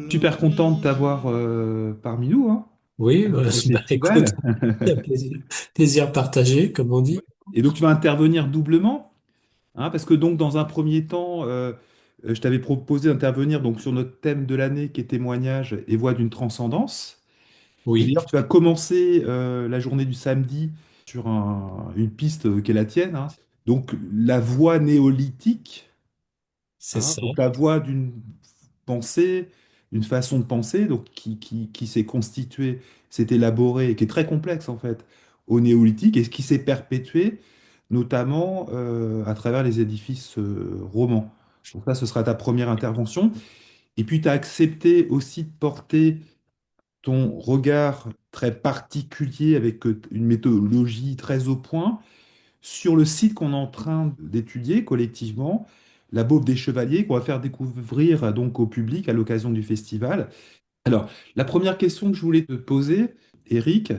Super content de t'avoir parmi nous, hein, Oui, au bah écoute, festival. plaisir partagé, comme on dit. Et donc tu vas intervenir doublement, hein, parce que donc dans un premier temps, je t'avais proposé d'intervenir donc sur notre thème de l'année qui est témoignage et voix d'une transcendance. Et Oui, d'ailleurs, tu vas commencer la journée du samedi sur une piste qui est la tienne, hein. Donc la voie néolithique. c'est Hein, ça. donc la voie d'une pensée, une façon de penser, donc qui s'est constituée, s'est élaborée et qui est très complexe en fait au néolithique et qui s'est perpétuée notamment à travers les édifices romans. Donc ça, ce sera ta première intervention. Et puis tu as accepté aussi de porter ton regard très particulier avec une méthodologie très au point sur le site qu'on est en train d'étudier collectivement, la Baume des Chevaliers, qu'on va faire découvrir donc au public à l'occasion du festival. Alors, la première question que je voulais te poser, Eric,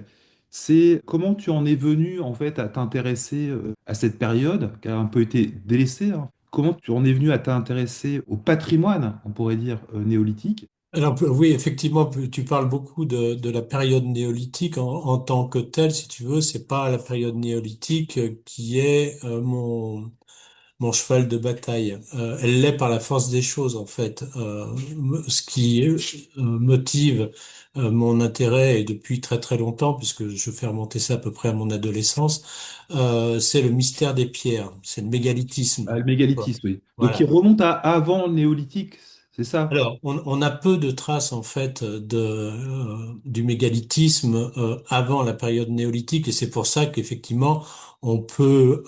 c'est comment tu en es venu en fait à t'intéresser à cette période qui a un peu été délaissée, hein. Comment tu en es venu à t'intéresser au patrimoine, on pourrait dire, néolithique? Alors oui, effectivement, tu parles beaucoup de la période néolithique en tant que telle, si tu veux, c'est pas la période néolithique qui est mon cheval de bataille. Elle l'est par la force des choses, en fait. Ce qui motive mon intérêt, et depuis très très longtemps, puisque je fais remonter ça à peu près à mon adolescence, c'est le mystère des pierres, c'est le mégalithisme. Ah, le mégalithisme, oui. Donc, il Voilà. remonte à avant le néolithique, c'est ça? Alors, on a peu de traces en fait du mégalithisme avant la période néolithique, et c'est pour ça qu'effectivement on peut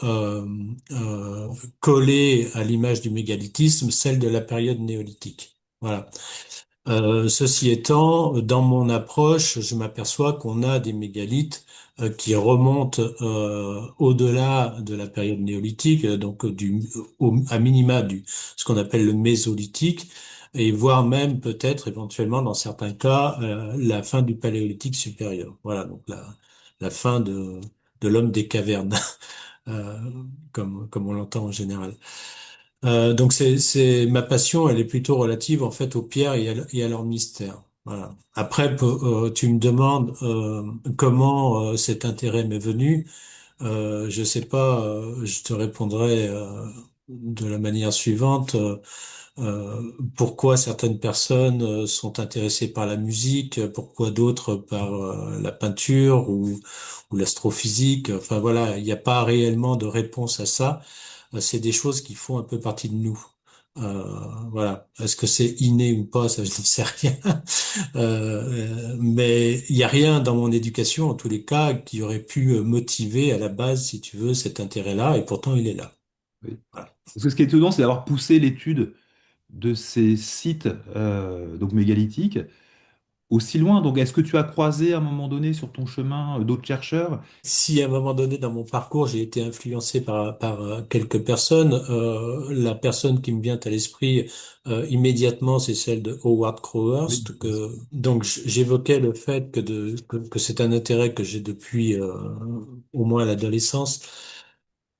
coller à l'image du mégalithisme celle de la période néolithique. Voilà. Ceci étant, dans mon approche, je m'aperçois qu'on a des mégalithes qui remontent au-delà de la période néolithique, donc à minima du ce qu'on appelle le mésolithique, et voire même peut-être éventuellement dans certains cas la fin du paléolithique supérieur. Voilà, donc la fin de l'homme des cavernes, euh, comme on l'entend en général. Donc c'est ma passion, elle est plutôt relative en fait aux pierres et à leur mystère. Voilà. Après, tu me demandes comment cet intérêt m'est venu. Je sais pas, je te répondrai de la manière suivante. Pourquoi certaines personnes sont intéressées par la musique, pourquoi d'autres par la peinture ou l'astrophysique. Enfin voilà, il n'y a pas réellement de réponse à ça. C'est des choses qui font un peu partie de nous. Voilà. Est-ce que c'est inné ou pas, ça je n'en sais rien. Mais il n'y a rien dans mon éducation, en tous les cas, qui aurait pu motiver à la base, si tu veux, cet intérêt-là, et pourtant il est là. Oui. Voilà. Parce que ce qui est étonnant, c'est d'avoir poussé l'étude de ces sites donc mégalithiques aussi loin. Donc, est-ce que tu as croisé à un moment donné sur ton chemin d'autres chercheurs? Si à un moment donné dans mon parcours j'ai été influencé par quelques personnes, la personne qui me vient à l'esprit immédiatement c'est celle de Howard Oui. Crowhurst. Donc j'évoquais le fait que c'est un intérêt que j'ai depuis au moins l'adolescence.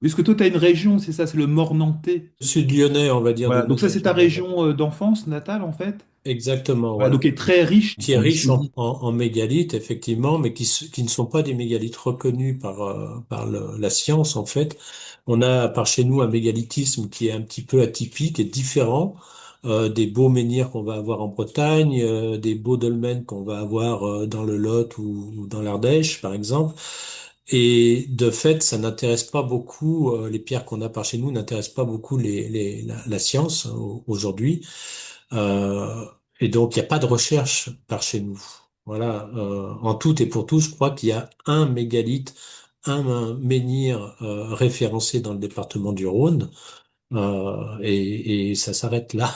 Puisque toi, tu as une région, c'est ça, c'est le Mornantais. Sud lyonnais, on va dire Voilà. d'une Donc ça, manière c'est ta générale. région d'enfance natale, en fait. Exactement, Voilà. voilà. Donc, elle est très riche Qui est en riche géologie. en mégalithes, effectivement, mais qui ne sont pas des mégalithes reconnus par la science, en fait. On a par chez nous un mégalithisme qui est un petit peu atypique et différent des beaux menhirs qu'on va avoir en Bretagne, des beaux dolmens qu'on va avoir dans le Lot ou dans l'Ardèche, par exemple. Et de fait, ça n'intéresse pas beaucoup, les pierres qu'on a par chez nous n'intéressent pas beaucoup la science aujourd'hui. Euh, et donc, il n'y a pas de recherche par chez nous. Voilà. En tout et pour tout, je crois qu'il y a un mégalithe, un menhir référencé dans le département du Rhône, et ça s'arrête là.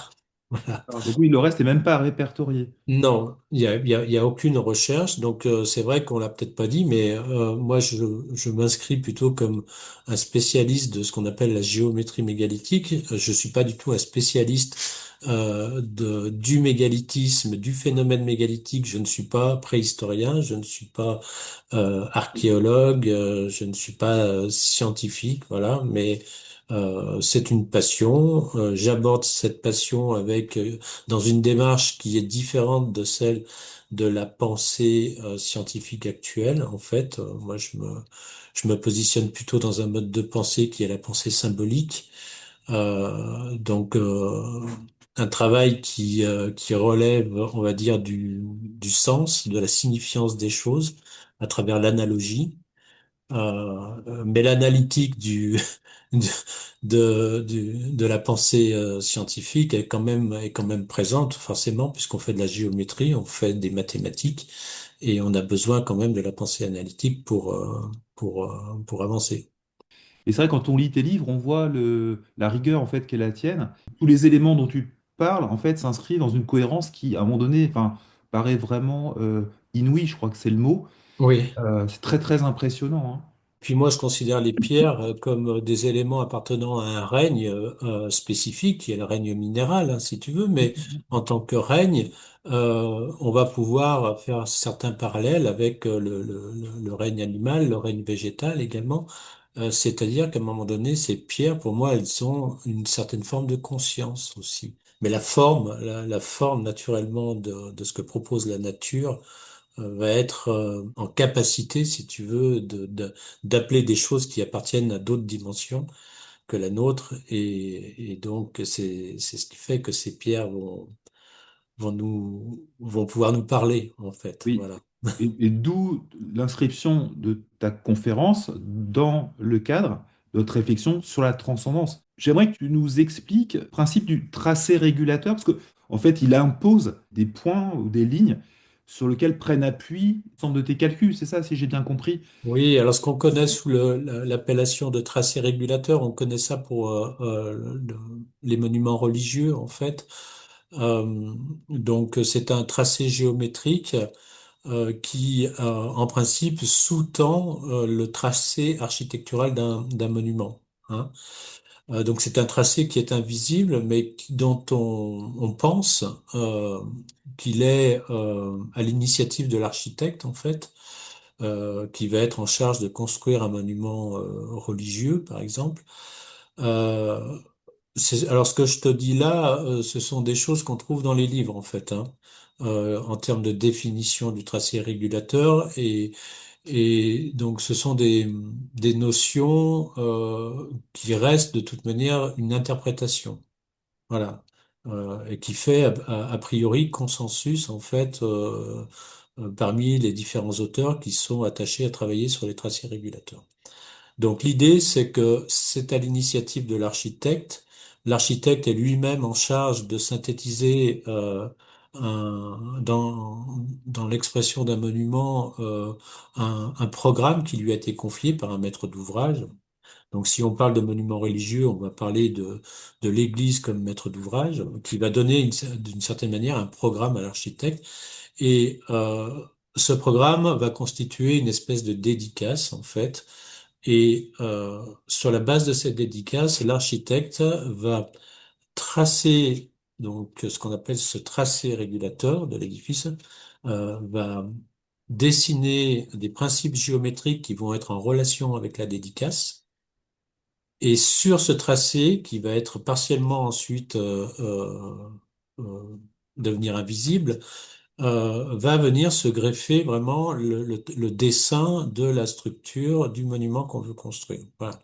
Voilà. Alors, donc oui, le reste n'est même pas répertorié. Non, il y a aucune recherche, donc c'est vrai qu'on l'a peut-être pas dit, mais moi je m'inscris plutôt comme un spécialiste de ce qu'on appelle la géométrie mégalithique. Je suis pas du tout un spécialiste du mégalithisme, du phénomène mégalithique. Je ne suis pas préhistorien, je ne suis pas archéologue, je ne suis pas scientifique, voilà, mais C'est une passion. J'aborde cette passion avec dans une démarche qui est différente de celle de la pensée scientifique actuelle. En fait, moi, je me positionne plutôt dans un mode de pensée qui est la pensée symbolique. Donc, un travail qui relève, on va dire, du sens, de la signifiance des choses à travers l'analogie. Mais l'analytique de, de la pensée scientifique est quand même présente, forcément, puisqu'on fait de la géométrie, on fait des mathématiques, et on a besoin quand même de la pensée analytique pour avancer. Et c'est vrai, quand on lit tes livres, on voit la rigueur en fait qu'est la tienne. Tous les éléments dont tu parles, en fait, s'inscrivent dans une cohérence qui, à un moment donné, enfin, paraît vraiment inouïe, je crois que c'est le mot. Oui. C'est très, très impressionnant, hein. Puis moi, je considère les pierres comme des éléments appartenant à un règne spécifique, qui est le règne minéral, hein, si tu veux. Mais en tant que règne, on va pouvoir faire certains parallèles avec le règne animal, le règne végétal également. C'est-à-dire qu'à un moment donné, ces pierres, pour moi, elles ont une certaine forme de conscience aussi. Mais la forme naturellement de ce que propose la nature va être en capacité, si tu veux, d'appeler des choses qui appartiennent à d'autres dimensions que la nôtre. Et donc, c'est ce qui fait que ces pierres vont pouvoir nous parler, en fait. Oui. Voilà. Et d'où l'inscription de ta conférence dans le cadre de notre réflexion sur la transcendance. J'aimerais que tu nous expliques le principe du tracé régulateur, parce que en fait, il impose des points ou des lignes sur lesquels prennent appui l'ensemble de tes calculs. C'est ça, si j'ai bien compris. Oui, alors ce qu'on connaît sous l'appellation de tracé régulateur, on connaît ça pour les monuments religieux, en fait. Donc, c'est un tracé géométrique qui, en principe, sous-tend le tracé architectural d'un monument, hein. Donc c'est un tracé qui est invisible, mais dont on pense qu'il est à l'initiative de l'architecte, en fait, qui va être en charge de construire un monument religieux, par exemple. Euh, alors ce que je te dis là, ce sont des choses qu'on trouve dans les livres, en fait, hein, en termes de définition du tracé régulateur. Et donc, ce sont des notions qui restent de toute manière une interprétation. Voilà. Et qui fait a priori consensus, en fait, parmi les différents auteurs qui sont attachés à travailler sur les tracés régulateurs. Donc, l'idée, c'est que c'est à l'initiative de l'architecte. L'architecte est lui-même en charge de synthétiser dans l'expression d'un monument un programme qui lui a été confié par un maître d'ouvrage. Donc, si on parle de monument religieux, on va parler de l'Église comme maître d'ouvrage, qui va donner d'une certaine manière un programme à l'architecte. Et ce programme va constituer une espèce de dédicace, en fait. Et sur la base de cette dédicace, l'architecte va tracer donc ce qu'on appelle ce tracé régulateur de l'édifice, va dessiner des principes géométriques qui vont être en relation avec la dédicace. Et sur ce tracé, qui va être partiellement ensuite euh, devenir invisible, va venir se greffer vraiment le dessin de la structure du monument qu'on veut construire. Voilà.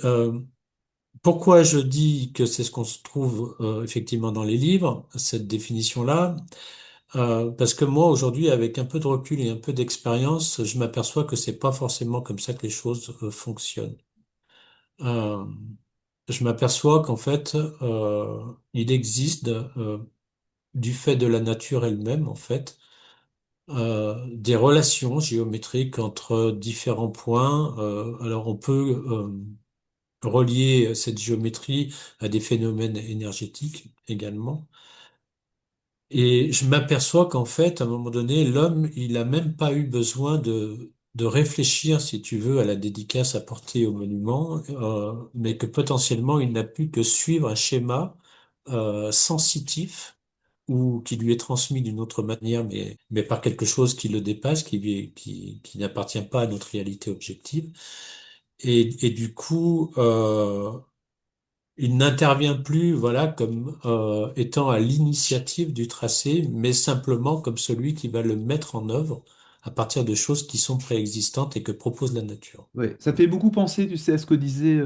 Euh, Pourquoi je dis que c'est ce qu'on se trouve effectivement dans les livres, cette définition-là? Parce que moi, aujourd'hui, avec un peu de recul et un peu d'expérience, je m'aperçois que c'est pas forcément comme ça que les choses fonctionnent. Euh, je m'aperçois qu'en fait, il existe, du fait de la nature elle-même, en fait, des relations géométriques entre différents points. Alors, on peut relier cette géométrie à des phénomènes énergétiques également. Et je m'aperçois qu'en fait, à un moment donné, l'homme, il a même pas eu besoin de réfléchir, si tu veux, à la dédicace apportée au monument, mais que potentiellement, il n'a pu que suivre un schéma sensitif ou qui lui est transmis d'une autre manière, mais par quelque chose qui le dépasse, qui n'appartient pas à notre réalité objective. et du coup, il n'intervient plus, voilà, comme étant à l'initiative du tracé, mais simplement comme celui qui va le mettre en œuvre à partir de choses qui sont préexistantes et que propose la nature. Ouais, ça fait beaucoup penser, tu sais, à ce que disait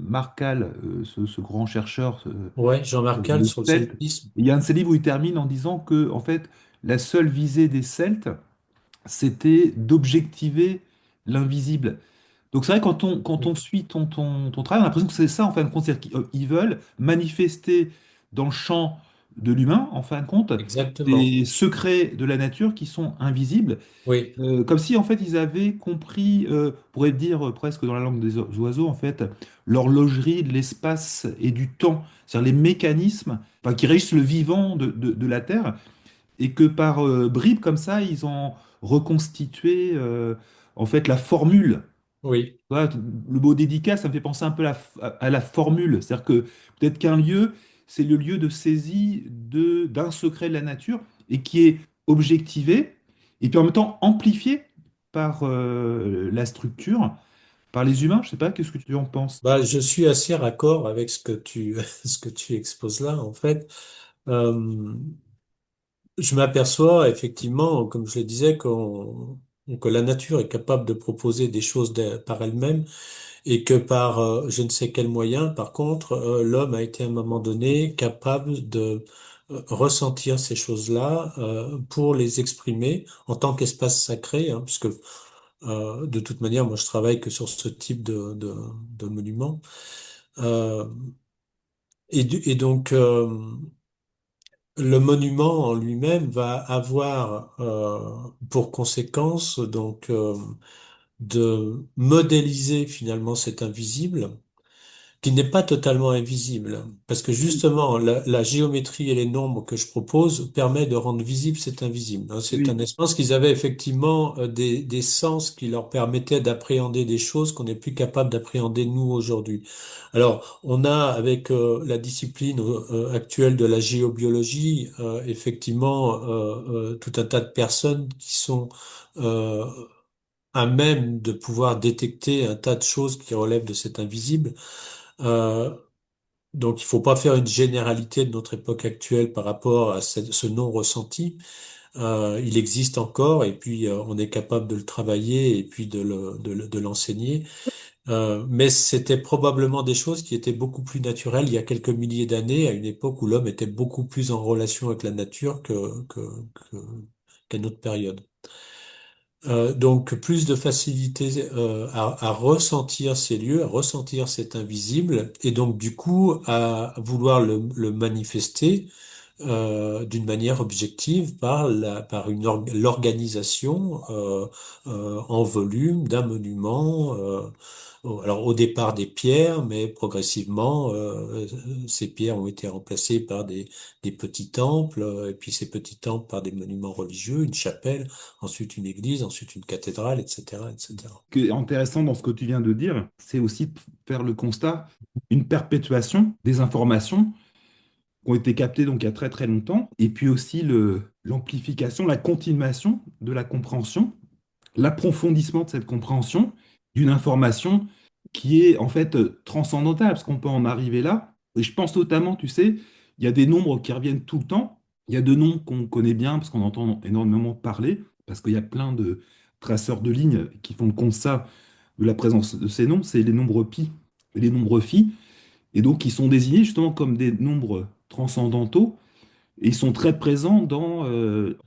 Marcal, ce grand chercheur Ouais, Jean-Marc Calt de sur le Celtes. celtisme. Il y a un de ses livres où il termine en disant que, en fait, la seule visée des Celtes, c'était d'objectiver l'invisible. Donc c'est vrai, quand on suit ton travail, on a l'impression que c'est ça, en fin de compte. C'est-à-dire qu'ils veulent manifester dans le champ de l'humain, en fin de compte, Exactement. des secrets de la nature qui sont invisibles. Oui, Comme si en fait ils avaient compris, on pourrait dire presque dans la langue des oiseaux, en fait, l'horlogerie de l'espace et du temps, c'est-à-dire les mécanismes, enfin, qui régissent le vivant de la Terre, et que par bribes comme ça, ils ont reconstitué en fait la formule. oui, Voilà, le mot dédicace, ça me fait penser un peu à la formule. C'est-à-dire que peut-être qu'un lieu, c'est le lieu de saisie d'un secret de la nature et qui est objectivé et puis en même temps amplifié par la structure, par les humains. Je sais pas, qu'est-ce que tu en penses? bah, je suis assez raccord avec ce que tu, ce que tu exposes là, en fait. Euh, je m'aperçois effectivement, comme je le disais, que la nature est capable de proposer des choses par elle-même et que par je ne sais quel moyen, par contre, l'homme a été à un moment donné capable de ressentir ces choses-là pour les exprimer en tant qu'espace sacré, hein, puisque de toute manière, moi, je travaille que sur ce type de monument. Euh, et donc, le monument en lui-même va avoir pour conséquence donc de modéliser finalement cet invisible qui n'est pas totalement invisible, parce que Oui, justement, la géométrie et les nombres que je propose permettent de rendre visible cet invisible, hein. C'est un oui. espace qu'ils avaient effectivement des sens qui leur permettaient d'appréhender des choses qu'on n'est plus capable d'appréhender nous aujourd'hui. Alors, on a avec la discipline actuelle de la géobiologie, effectivement, tout un tas de personnes qui sont euh, à même de pouvoir détecter un tas de choses qui relèvent de cet invisible. Euh, donc, il faut pas faire une généralité de notre époque actuelle par rapport à ce non ressenti. Il existe encore et puis on est capable de le travailler et puis de l'enseigner. Mais c'était probablement des choses qui étaient beaucoup plus naturelles il y a quelques milliers d'années, à une époque où l'homme était beaucoup plus en relation avec la nature que- qu'à notre période. Donc plus de facilité à ressentir ces lieux, à ressentir cet invisible, et donc du coup à vouloir le manifester d'une manière objective par l'organisation en volume d'un monument. Alors au départ des pierres, mais progressivement ces pierres ont été remplacées par des petits temples, et puis ces petits temples par des monuments religieux, une chapelle, ensuite une église, ensuite une cathédrale, etc., etc. Ce qui est intéressant dans ce que tu viens de dire, c'est aussi de faire le constat, une perpétuation des informations qui ont été captées donc il y a très très longtemps, et puis aussi l'amplification, la continuation de la compréhension, l'approfondissement de cette compréhension d'une information qui est en fait transcendantale, parce qu'on peut en arriver là. Et je pense notamment, tu sais, il y a des nombres qui reviennent tout le temps. Il y a deux noms qu'on connaît bien, parce qu'on entend énormément parler, parce qu'il y a plein de traceurs de lignes qui font le constat de la présence de ces nombres, c'est les nombres pi et les nombres phi, et donc ils sont désignés justement comme des nombres transcendantaux, et ils sont très présents dans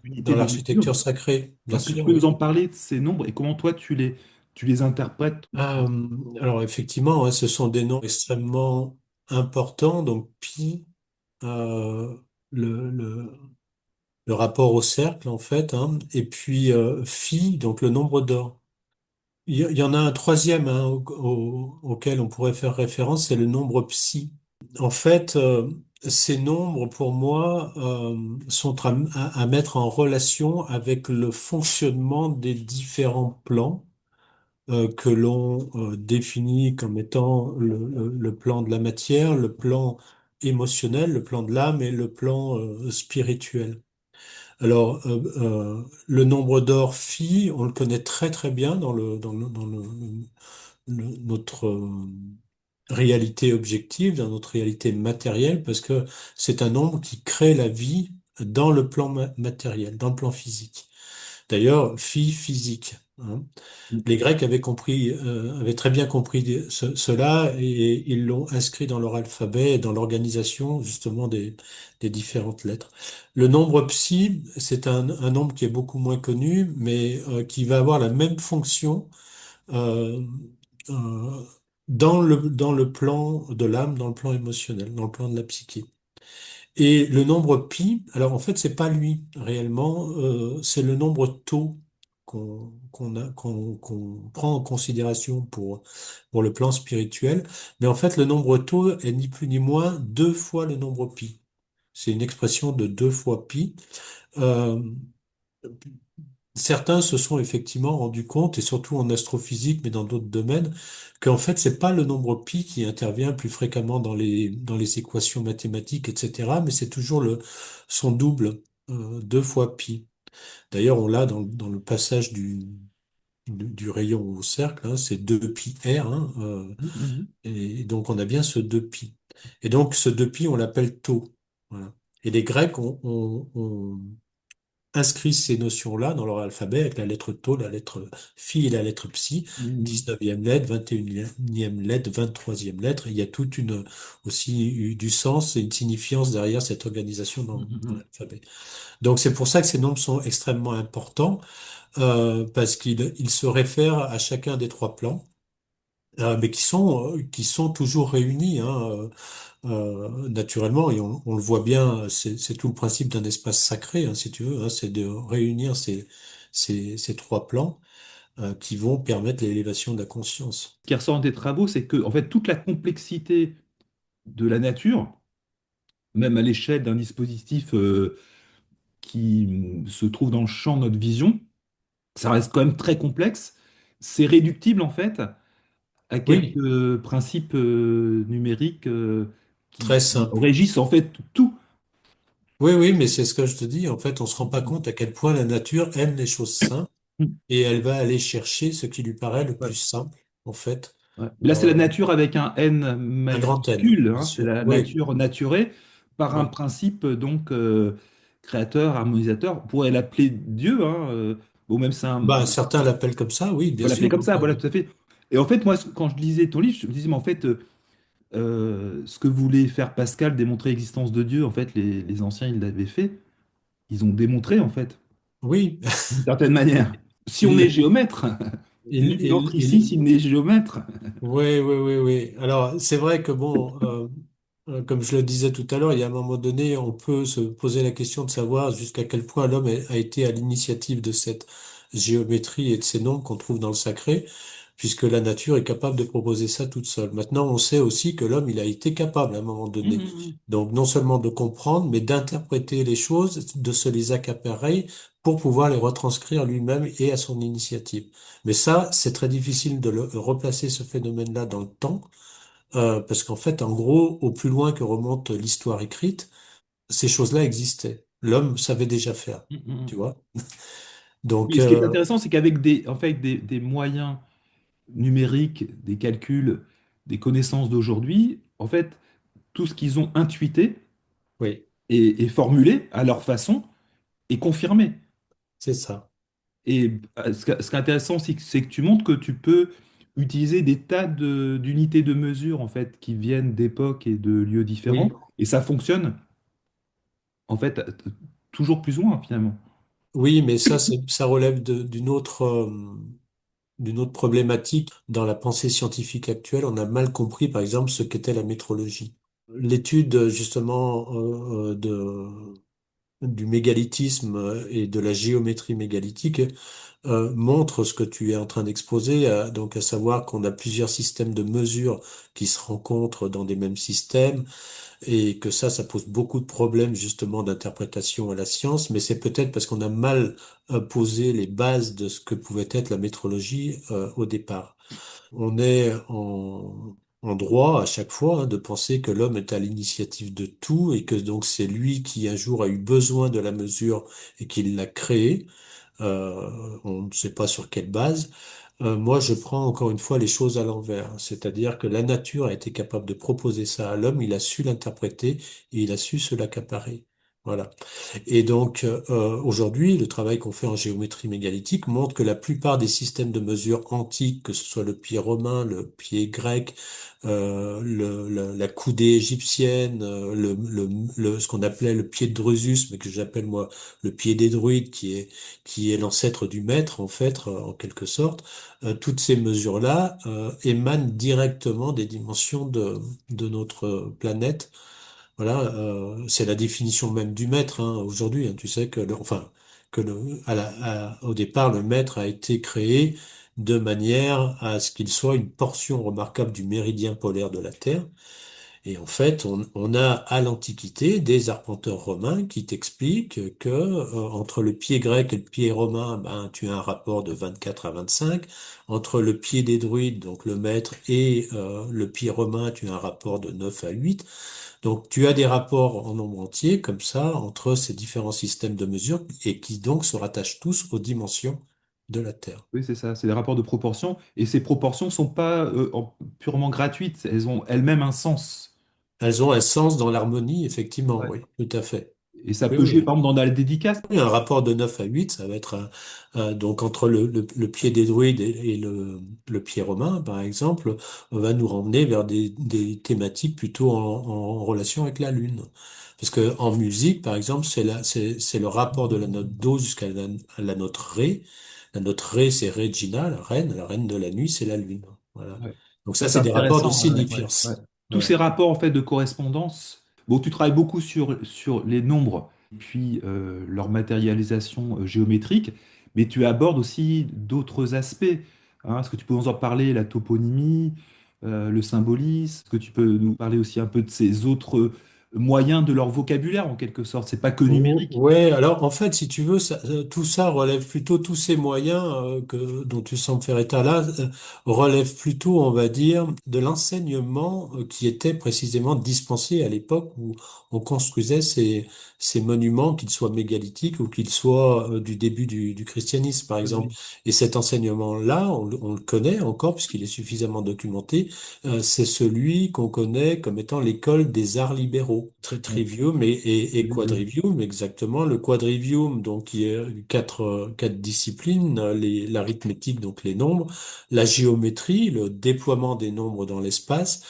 l'unité Dans de la nature. l'architecture sacrée, bien Est-ce que tu sûr, peux nous oui. en parler de ces nombres et comment toi tu les interprètes? Alors effectivement, hein, ce sont des noms extrêmement importants, donc pi, euh, le, le, le rapport au cercle en fait, hein, et puis phi, donc le nombre d'or. Il y en a un troisième hein, auquel on pourrait faire référence, c'est le nombre psi. En fait, ces nombres, pour moi, sont à mettre en relation avec le fonctionnement des différents plans que l'on définit comme étant le plan de la matière, le plan émotionnel, le plan de l'âme et le plan spirituel. Alors, le nombre d'or phi, on le connaît très très bien dans notre réalité objective, dans notre réalité matérielle, parce que c'est un nombre qui crée la vie dans le plan matériel, dans le plan physique. D'ailleurs, phi physique, hein. Les Grecs avaient très bien compris cela et ils l'ont inscrit dans leur alphabet et dans l'organisation justement des différentes lettres. Le nombre psi, c'est un nombre qui est beaucoup moins connu, mais qui va avoir la même fonction euh, euh, dans le plan de l'âme, dans le plan émotionnel, dans le plan de la psyché. Et le nombre pi, alors en fait, c'est pas lui réellement, c'est le nombre tau qu'on prend en considération pour le plan spirituel. Mais en fait, le nombre tau est ni plus ni moins deux fois le nombre pi. C'est une expression de deux fois pi. Euh, Certains se sont effectivement rendus compte, et surtout en astrophysique, mais dans d'autres domaines, qu'en fait, c'est pas le nombre pi qui intervient plus fréquemment dans les équations mathématiques, etc., mais c'est toujours son double, deux fois pi. D'ailleurs, on l'a dans le passage du rayon au cercle, hein, c'est 2 pi r, hein, Mhm. et donc on a bien ce 2 pi. Et donc ce 2 pi, on l'appelle tau. Voilà. Et les Grecs ont inscrit ces notions-là dans leur alphabet avec la lettre tau, la lettre phi et la lettre psi, Mhm. 19e lettre, 21e lettre, 23e lettre. Et il y a toute une, aussi du sens et une signifiance derrière cette organisation dans Mhm. l'alphabet. Donc c'est pour ça que ces nombres sont extrêmement importants, parce qu'ils se réfèrent à chacun des trois plans. Mais qui sont toujours réunis, hein, naturellement, et on le voit bien, c'est tout le principe d'un espace sacré, hein, si tu veux, hein, c'est de réunir ces trois plans qui vont permettre l'élévation de la conscience. Ce qui ressort de tes travaux, c'est que en fait, toute la complexité de la nature, même à l'échelle d'un dispositif qui se trouve dans le champ de notre vision, ça reste quand même très complexe. C'est réductible en fait à Oui, quelques principes numériques très qui simple. régissent en fait tout. Oui, oui, mais c'est ce que je te dis. En fait, on se rend pas compte à quel point la nature aime les choses simples et elle va aller chercher ce qui lui paraît le Ouais, plus simple, en fait. ouais. Mais là, c'est la Euh, nature avec un N un grand N, majuscule, bien hein. C'est sûr. la Oui, nature naturée par un oui. principe donc créateur, harmonisateur. On pourrait l'appeler Dieu, hein, ou même c'est un, Bah, certains l'appellent comme ça, oui, on bien peut l'appeler sûr. comme ça, voilà, tout à fait. Et en fait, moi, quand je lisais ton livre, je me disais, mais en fait, ce que voulait faire Pascal, démontrer l'existence de Dieu, en fait, les anciens, ils l'avaient fait. Ils ont démontré, en fait, Oui, d'une certaine manière. Si on est il, géomètre, nul n'entre ici s'il n'est géomètre. oui, oui, oui, oui. Alors, c'est vrai que bon, comme je le disais tout à l'heure, il y a un moment donné, on peut se poser la question de savoir jusqu'à quel point l'homme a été à l'initiative de cette géométrie et de ces nombres qu'on trouve dans le sacré, puisque la nature est capable de proposer ça toute seule. Maintenant, on sait aussi que l'homme, il a été capable à un moment donné, Mhm. donc non seulement de comprendre, mais d'interpréter les choses, de se les accaparer pour pouvoir les retranscrire lui-même et à son initiative. Mais ça, c'est très difficile de replacer ce phénomène-là dans le temps, parce qu'en fait, en gros, au plus loin que remonte l'histoire écrite, ces choses-là existaient. L'homme savait déjà faire, tu Mhm. vois. Donc, Oui, ce qui est intéressant, c'est qu'avec en fait, des moyens numériques, des calculs, des connaissances d'aujourd'hui, en fait, tout ce qu'ils ont intuité oui, et formulé à leur façon est confirmé. c'est ça. Et ce qui est intéressant, c'est que tu montres que tu peux utiliser des tas d'unités de mesure en fait qui viennent d'époques et de lieux différents, Oui, et ça fonctionne en fait toujours plus loin finalement. oui, mais ça, ça relève d'une autre problématique. Dans la pensée scientifique actuelle, on a mal compris, par exemple, ce qu'était la métrologie. L'étude, justement, du mégalithisme et de la géométrie mégalithique montre ce que tu es en train d'exposer, donc à savoir qu'on a plusieurs systèmes de mesure qui se rencontrent dans des mêmes systèmes et que ça pose beaucoup de problèmes justement d'interprétation à la science, mais c'est peut-être parce qu'on a mal posé les bases de ce que pouvait être la métrologie au départ. On est en droit à chaque fois, hein, de penser que l'homme est à l'initiative de tout et que donc c'est lui qui un jour a eu besoin de la mesure et qu'il l'a créée. On ne sait pas sur quelle base. moi, je prends encore une fois les choses à l'envers. C'est-à-dire que la nature a été capable de proposer ça à l'homme, il a su l'interpréter et il a su se l'accaparer. Voilà. Et donc, aujourd'hui, le travail qu'on fait en géométrie mégalithique montre que la plupart des systèmes de mesure antiques, que ce soit le pied romain, le pied grec, la coudée égyptienne, ce qu'on appelait le pied de Drusus, mais que j'appelle moi le pied des druides, qui est l'ancêtre du maître, en fait, en quelque sorte, toutes ces mesures-là émanent directement des dimensions de notre planète. Voilà, c'est la définition même du maître hein, aujourd'hui. Hein. Tu sais que, enfin, que au départ, le maître a été créé de manière à ce qu'il soit une portion remarquable du méridien polaire de la Terre. Et en fait, on a à l'Antiquité des arpenteurs romains qui t'expliquent que entre le pied grec et le pied romain, ben, tu as un rapport de 24 à 25. Entre le pied des druides, donc le maître, et le pied romain, tu as un rapport de 9 à 8. Donc tu as des rapports en nombre entier comme ça entre ces différents systèmes de mesure et qui donc se rattachent tous aux dimensions de la Terre. Oui, c'est ça, c'est des rapports de proportion. Et ces proportions ne sont pas purement gratuites, elles ont elles-mêmes un sens. Elles ont un sens dans l'harmonie, effectivement, Ouais. oui, tout à fait. Et ça Oui, peut jouer, oui. par exemple, dans la dédicace. Oui, un rapport de 9 à 8, ça va être donc entre le pied des druides et le pied romain, par exemple, va nous ramener vers des thématiques plutôt en relation avec la Lune. Parce que en musique, par exemple, c'est le rapport de la note do jusqu'à la note ré. La note ré, c'est Regina, la reine de la nuit, c'est la Lune. Voilà. Ouais. Donc ça, Ça, c'est c'est des rapports de intéressant. Ouais, ouais, ouais. signifiance. Tous Ouais. ces rapports en fait de correspondance. Bon, tu travailles beaucoup sur les nombres, puis leur matérialisation géométrique, mais tu abordes aussi d'autres aspects. Hein. Est-ce que tu peux nous en parler, la toponymie, le symbolisme? Est-ce que tu peux nous parler aussi un peu de ces autres moyens de leur vocabulaire en quelque sorte? C'est pas que numérique. Ouais, alors en fait, si tu veux, tout ça relève plutôt, tous ces moyens dont tu sembles faire état là, relèvent plutôt, on va dire, de l'enseignement qui était précisément dispensé à l'époque où on construisait ces monuments, qu'ils soient mégalithiques ou qu'ils soient du début du christianisme, par Oui, exemple. oui. Et cet enseignement-là, on le connaît encore puisqu'il est suffisamment documenté. C'est celui qu'on connaît comme étant l'école des arts libéraux, Ouais. trivium et Oui, oui. quadrivium, exactement. Le quadrivium, donc, qui est quatre disciplines, l'arithmétique, donc les nombres, la géométrie, le déploiement des nombres dans l'espace,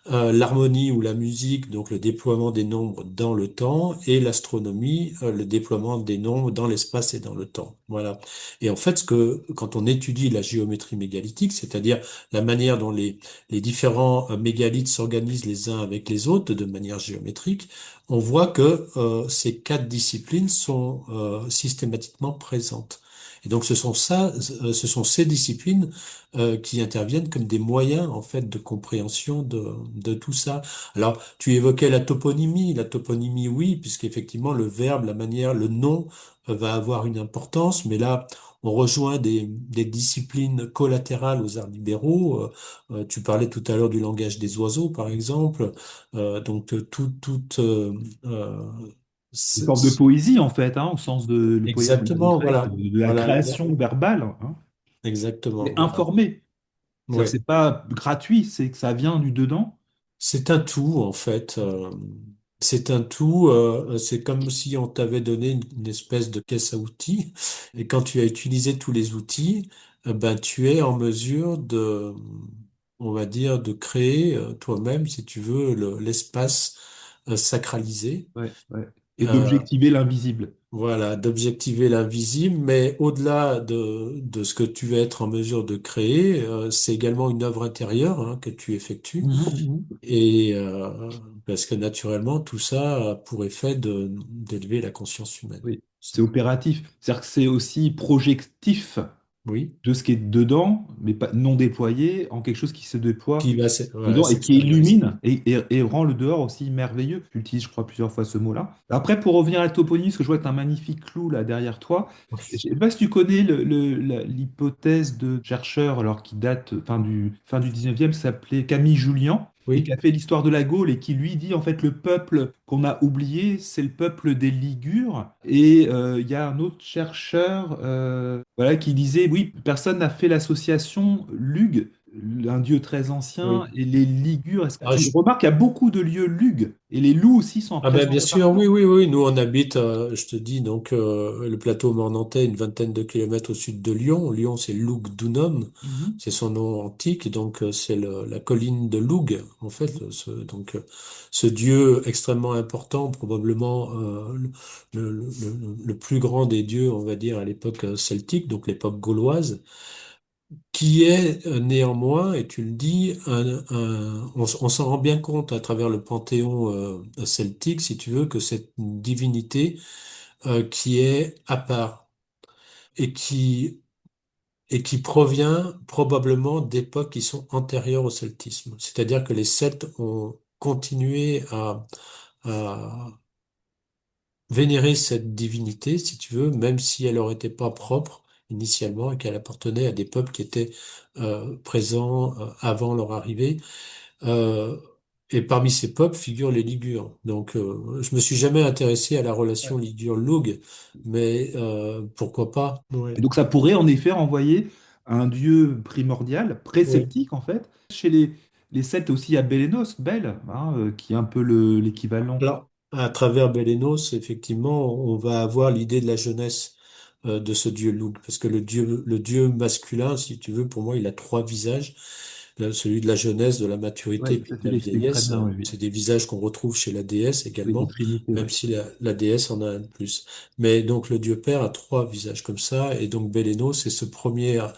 l'harmonie ou la musique, donc le déploiement des nombres dans le temps, et l'astronomie, le déploiement des nombres dans l'espace et dans le temps. Voilà. Et en fait, quand on étudie la géométrie mégalithique, c'est-à-dire la manière dont les différents mégalithes s'organisent les uns avec les autres de manière géométrique, on voit que ces quatre disciplines sont systématiquement présentes. Et donc ce sont ces disciplines qui interviennent comme des moyens en fait de compréhension de tout ça. Alors tu évoquais la toponymie oui, puisqu'effectivement le verbe, la manière, le nom va avoir une importance, mais là on rejoint des disciplines collatérales aux arts libéraux. Tu parlais tout à l'heure du langage des oiseaux, par exemple. Donc euh, Une c'est- forme de poésie en fait, hein, au sens de le poème exactement, grec, voilà, de la voilà, création verbale. Hein. exactement, C'est voilà. informé. C'est-à-dire que Ouais, c'est pas gratuit, c'est que ça vient du dedans. c'est un tout en fait. C'est un tout. C'est comme si on t'avait donné une espèce de caisse à outils, et quand tu as utilisé tous les outils, ben tu es en mesure on va dire, de créer toi-même, si tu veux, l'espace sacralisé. Ouais, ouais. Et Euh, d'objectiver l'invisible. Voilà, d'objectiver l'invisible, mais au-delà de ce que tu vas être en mesure de créer, c'est également une œuvre intérieure hein, que tu effectues, Mhm, mhm. et parce que naturellement, tout ça a pour effet d'élever la conscience humaine. Oui, c'est opératif. C'est-à-dire que c'est aussi projectif Oui, de ce qui est dedans, mais pas, non déployé, en quelque chose qui se déploie voilà, dedans et qui s'extérioriser. illumine et rend le dehors aussi merveilleux. Tu utilises, je crois, plusieurs fois ce mot-là. Après, pour revenir à la toponymie, parce que je vois que tu as un magnifique clou là derrière toi, je ne sais pas si tu connais l'hypothèse de chercheur alors, qui date fin du 19e, qui s'appelait Camille Jullian. et qui Oui. a fait l'histoire de la Gaule et qui lui dit en fait le peuple qu'on a oublié, c'est le peuple des Ligures. Et il y a un autre chercheur voilà, qui disait oui, personne n'a fait l'association Lug, un dieu très ancien, Oui. et les Ligures. Est-ce que Ah, tu remarques qu'il y a beaucoup de lieux Lug et les loups aussi sont ah ben présents bien sûr, partout. oui, oui, oui. Nous on habite, je te dis donc le plateau mornantais, une vingtaine de kilomètres au sud de Lyon. Lyon, c'est Lugdunum, Mhm. c'est son nom antique. Donc c'est la colline de Lug, en fait. Ce dieu extrêmement important, probablement le plus grand des dieux, on va dire à l'époque celtique, donc l'époque gauloise, qui est néanmoins, et tu le dis, on s'en rend bien compte à travers le panthéon celtique, si tu veux, que c'est une divinité qui est à part et qui provient probablement d'époques qui sont antérieures au celtisme. C'est-à-dire que les Celtes ont continué à vénérer cette divinité, si tu veux, même si elle leur était pas propre initialement et qu'elle appartenait à des peuples qui étaient présents avant leur arrivée. Euh, et parmi ces peuples figurent les Ligures. Donc, je me suis jamais intéressé à la relation Ligure-Loug, mais pourquoi pas? Et Ouais. donc ça pourrait en effet renvoyer à un dieu primordial, Oui. pré-celtique en fait. Chez les Celtes aussi, il y a Bélénos, Bel, hein, qui est un peu l'équivalent. Alors, à travers Bélénos, effectivement, on va avoir l'idée de la jeunesse de ce dieu Loug, parce que le dieu masculin, si tu veux, pour moi, il a trois visages. Celui de la jeunesse, de la maturité, Ouais, puis ça de tu la l'expliques très vieillesse. bien, oui, oui. C'est des visages qu'on retrouve chez la déesse Oui, des également, trinités, même ouais. si la déesse en a un de plus. Mais donc le dieu père a trois visages comme ça, et donc Bélénos, c'est cette première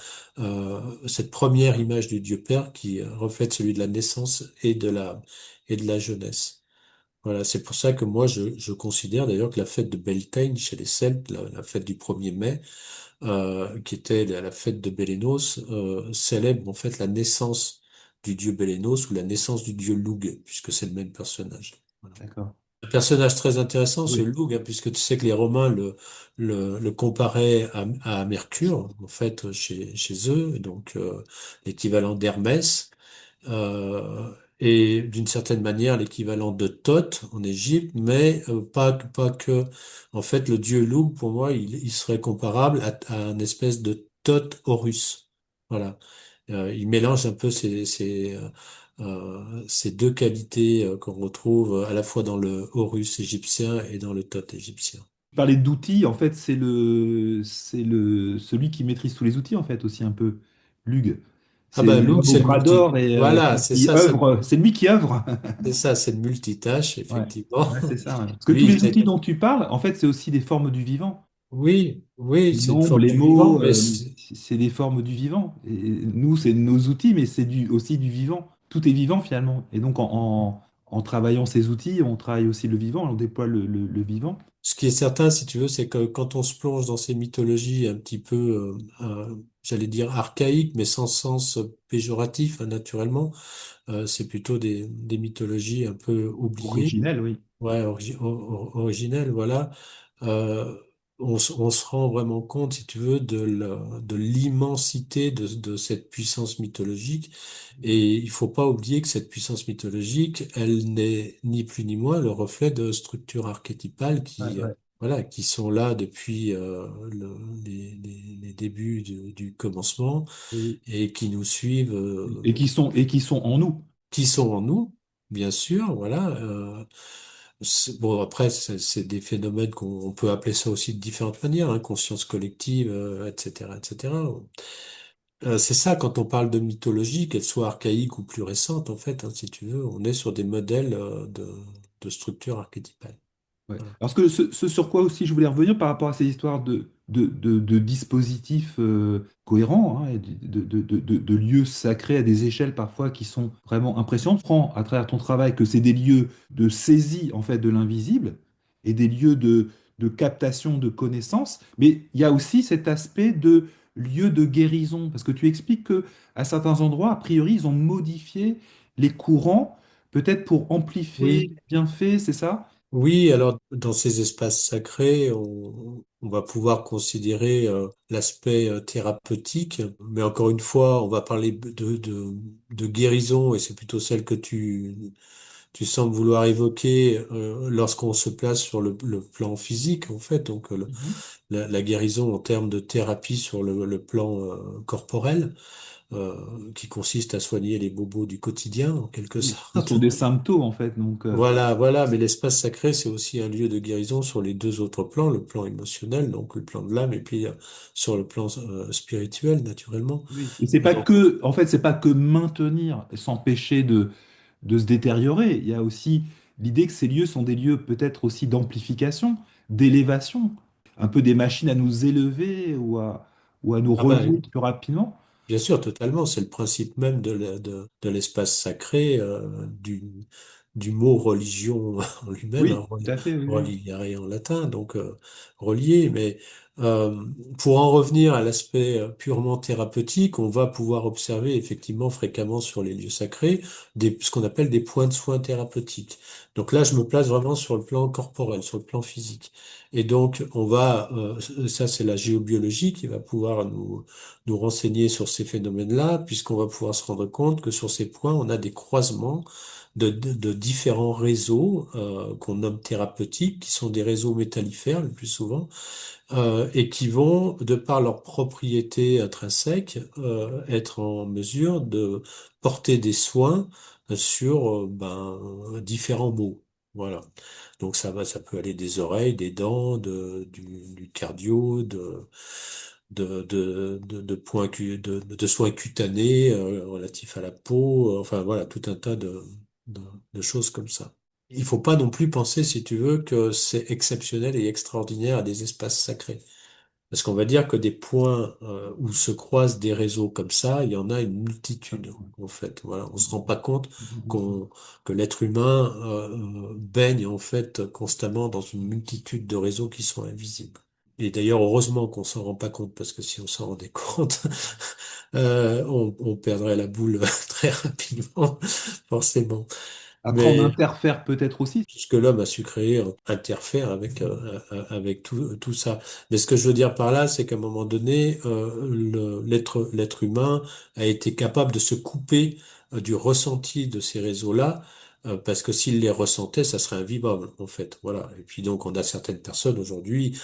image du dieu père qui reflète celui de la naissance et de la jeunesse. Voilà, c'est pour ça que moi je considère d'ailleurs que la fête de Beltane chez les Celtes, la fête du 1er mai, qui était la fête de Bélénos, célèbre en fait la naissance du dieu Bélénos ou la naissance du dieu Loug, puisque c'est le même personnage. Voilà. D'accord. Un personnage très intéressant, ce Oui. Loug, hein, puisque tu sais que les Romains le comparaient à Mercure, en fait, chez eux, donc l'équivalent d'Hermès et d'une certaine manière l'équivalent de Thoth en Égypte, mais pas que. En fait, le dieu loup, pour moi, il serait comparable à un espèce de Thoth Horus. Voilà. Il mélange un peu ces deux qualités qu'on retrouve à la fois dans le Horus égyptien et dans le Thoth égyptien. Parler d'outils, en fait, celui qui maîtrise tous les outils, en fait, aussi un peu, Lug. Ah C'est bah Loug, l'homme au c'est le bras d'or et Voilà, c'est qui ça, œuvre, c'est lui qui œuvre. c'est ça, c'est le multitâche, Ouais, effectivement. ouais, c'est ça, ouais. Parce que tous Lui, il les outils fait dont tu parles, en fait, c'est aussi des formes du vivant. Oui, oui, Les c'est une nombres, forme les du vivant, mots, mais c'est des formes du vivant. Et nous, c'est nos outils, mais c'est aussi du vivant. Tout est vivant finalement. Et donc, en travaillant ces outils, on travaille aussi le vivant, on déploie le vivant. ce qui est certain, si tu veux, c'est que quand on se plonge dans ces mythologies un petit peu, j'allais dire archaïques, mais sans sens péjoratif, hein, naturellement, c'est plutôt des mythologies un peu oubliées. Originel, oui. Ouais, originel, voilà. Euh, on se rend vraiment compte, si tu veux, de l'immensité de cette puissance mythologique. Et il faut pas oublier que cette puissance mythologique, elle n'est ni plus ni moins le reflet de structures archétypales Ouais, ouais. voilà, qui sont là depuis les débuts du commencement Et, et qui nous suivent, et qui sont en nous. qui sont en nous, bien sûr, voilà. Bon, après, c'est des phénomènes qu'on peut appeler ça aussi de différentes manières, hein, conscience collective, etc., etc. C'est ça, quand on parle de mythologie, qu'elle soit archaïque ou plus récente, en fait, hein, si tu veux, on est sur des modèles de structure archétypale. Ouais. Voilà. Parce que ce sur quoi aussi je voulais revenir par rapport à ces histoires de dispositifs cohérents, hein, et de lieux sacrés à des échelles parfois qui sont vraiment impressionnantes. Tu prends à travers ton travail que c'est des lieux de saisie en fait de l'invisible et des lieux de captation de connaissances, mais il y a aussi cet aspect de lieu de guérison, parce que tu expliques que à certains endroits, a priori, ils ont modifié les courants, peut-être pour amplifier Oui, les bienfaits, c'est ça? Oui, alors dans ces espaces sacrés, on va pouvoir considérer l'aspect thérapeutique, mais encore une fois, on va parler de guérison, et c'est plutôt celle que tu sembles vouloir évoquer lorsqu'on se place sur le plan physique, en fait, donc Mhm. la guérison en termes de thérapie sur le plan corporel, qui consiste à soigner les bobos du quotidien, en quelque Oui, qui sont sorte. des symptômes en fait. Donc, Voilà, voilà, mais l'espace sacré, c'est aussi un lieu de guérison sur les deux autres plans, le plan émotionnel, donc le plan de l'âme, et puis sur le plan spirituel, naturellement. oui. Et c'est Et pas donc, que, en fait, c'est pas que maintenir, s'empêcher de se détériorer. Il y a aussi l'idée que ces lieux sont des lieux peut-être aussi d'amplification, d'élévation, un peu des machines à nous élever ou à nous ah bah, relever plus rapidement. bien sûr, totalement, c'est le principe même de l'espace sacré, du mot religion en lui-même, Oui, hein, tout à fait, oui, oui. reliare en latin, donc relié. Mais euh, pour en revenir à l'aspect purement thérapeutique, on va pouvoir observer effectivement fréquemment sur les lieux sacrés ce qu'on appelle des points de soins thérapeutiques. Donc là, je me place vraiment sur le plan corporel, sur le plan physique. Et donc, ça c'est la géobiologie qui va pouvoir nous renseigner sur ces phénomènes-là, puisqu'on va pouvoir se rendre compte que sur ces points, on a des croisements de différents réseaux qu'on nomme thérapeutiques, qui sont des réseaux métallifères le plus souvent, et qui vont, de par leurs propriétés intrinsèques, être en mesure de porter des soins sur différents maux. Voilà. Donc ça peut aller des oreilles, des dents, du cardio, de points de soins cutanés relatifs à la peau, enfin voilà, tout un tas de, de choses comme ça. Il faut pas non plus penser, si tu veux, que c'est exceptionnel et extraordinaire à des espaces sacrés. Parce qu'on va dire que des points où se croisent des réseaux comme ça, il y en a une multitude, en fait. Voilà, on se rend pas compte qu'on que l'être humain baigne en fait constamment dans une multitude de réseaux qui sont invisibles. Et d'ailleurs, heureusement qu'on s'en rend pas compte, parce que si on s'en rendait compte, on perdrait la boule très rapidement, forcément. Après, on Mais interfère peut-être aussi. puisque l'homme a su créer, interfère avec tout ça. Mais ce que je veux dire par là, c'est qu'à un moment donné, l'être humain a été capable de se couper du ressenti de ces réseaux-là, parce que s'il les ressentait, ça serait invivable, en fait. Voilà. Et puis donc, on a certaines personnes aujourd'hui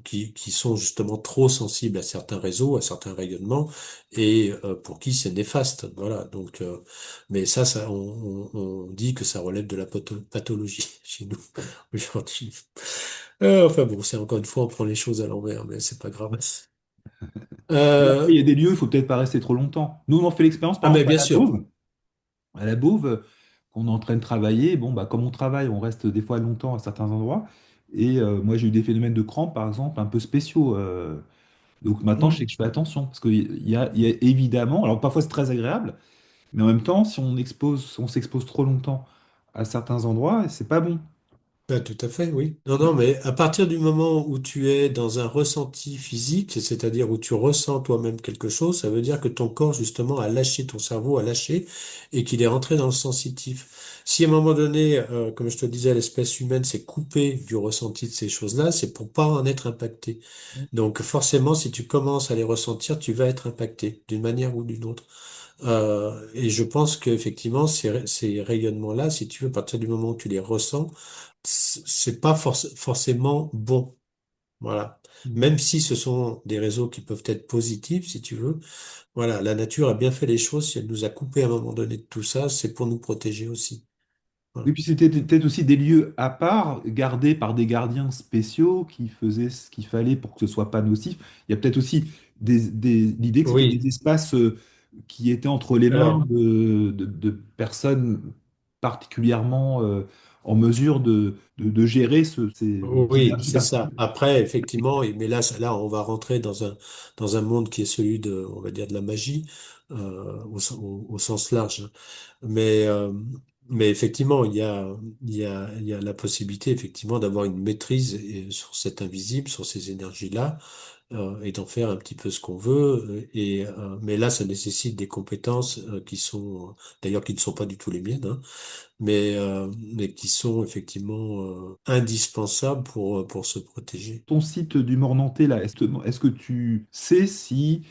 qui sont justement trop sensibles à certains réseaux, à certains rayonnements, et pour qui c'est néfaste. Voilà. Donc, mais on dit que ça relève de la pathologie chez nous aujourd'hui. Enfin bon, c'est encore une fois, on prend les choses à l'envers, mais c'est pas grave. Et après, Euh, il y a des lieux, il faut peut-être pas rester trop longtemps. Nous, on en fait l'expérience, par mais exemple, bien sûr. À la Beauve, on est en train de travailler. Bon, bah, comme on travaille, on reste des fois longtemps à certains endroits. Et moi, j'ai eu des phénomènes de crampes, par exemple, un peu spéciaux. Donc maintenant, je sais Hmm. que je fais attention. Parce qu'il y a évidemment, alors parfois c'est très agréable, mais en même temps, si on s'expose trop longtemps à certains endroits, c'est pas bon. Tout à fait, oui. Non, non, mais à partir du moment où tu es dans un ressenti physique, c'est-à-dire où tu ressens toi-même quelque chose, ça veut dire que ton corps, justement, a lâché, ton cerveau a lâché, et qu'il est rentré dans le sensitif. Si à un moment donné, comme je te disais, l'espèce humaine s'est coupée du ressenti de ces choses-là, c'est pour pas en être impacté. Donc forcément, si tu commences à les ressentir, tu vas être impacté d'une manière ou d'une autre. Et je pense qu'effectivement, ces rayonnements-là, si tu veux, à partir du moment où tu les ressens, c'est pas forcément bon. Voilà. Même si ce sont des réseaux qui peuvent être positifs, si tu veux. Voilà. La nature a bien fait les choses. Si elle nous a coupé à un moment donné de tout ça, c'est pour nous protéger aussi. Oui, Voilà. puis c'était peut-être aussi des lieux à part, gardés par des gardiens spéciaux qui faisaient ce qu'il fallait pour que ce soit pas nocif. Il y a peut-être aussi l'idée que c'était des Oui. espaces qui étaient entre les mains Alors, de personnes particulièrement en mesure de gérer ces oui, c'est énergies-là. ça. Après, effectivement, mais là, là, on va rentrer dans un monde qui est celui on va dire, de la magie, au sens large. Mais Mais effectivement, il y a la possibilité effectivement d'avoir une maîtrise sur cet invisible, sur ces énergies-là, et d'en faire un petit peu ce qu'on veut. Mais là, ça nécessite des compétences qui sont, d'ailleurs, qui ne sont pas du tout les miennes, hein, mais qui sont effectivement indispensables pour se protéger. Ton site du Mornantais, là, est-ce que tu sais si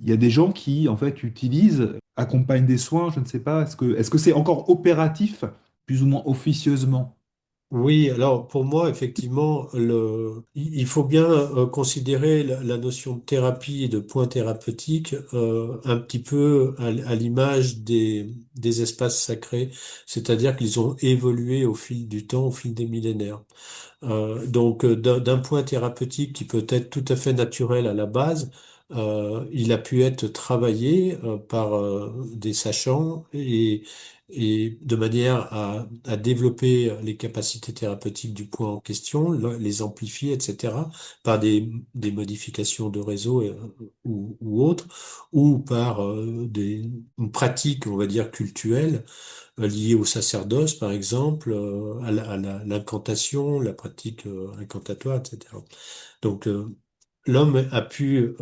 il y a des gens qui, en fait, utilisent, accompagnent des soins, je ne sais pas, est-ce que c'est encore opératif, plus ou moins officieusement? Oui, alors pour moi, effectivement, il faut bien considérer la notion de thérapie et de point thérapeutique un petit peu à l'image des espaces sacrés, c'est-à-dire qu'ils ont évolué au fil du temps, au fil des millénaires. D'un point thérapeutique qui peut être tout à fait naturel à la base, il a pu être travaillé par des sachants et de manière à développer les capacités thérapeutiques du point en question, les amplifier, etc., par des modifications de réseau ou autres, ou par une pratique, on va dire, cultuelle liées au sacerdoce, par exemple, l'incantation, la pratique incantatoire, etc. Donc, l'homme a pu,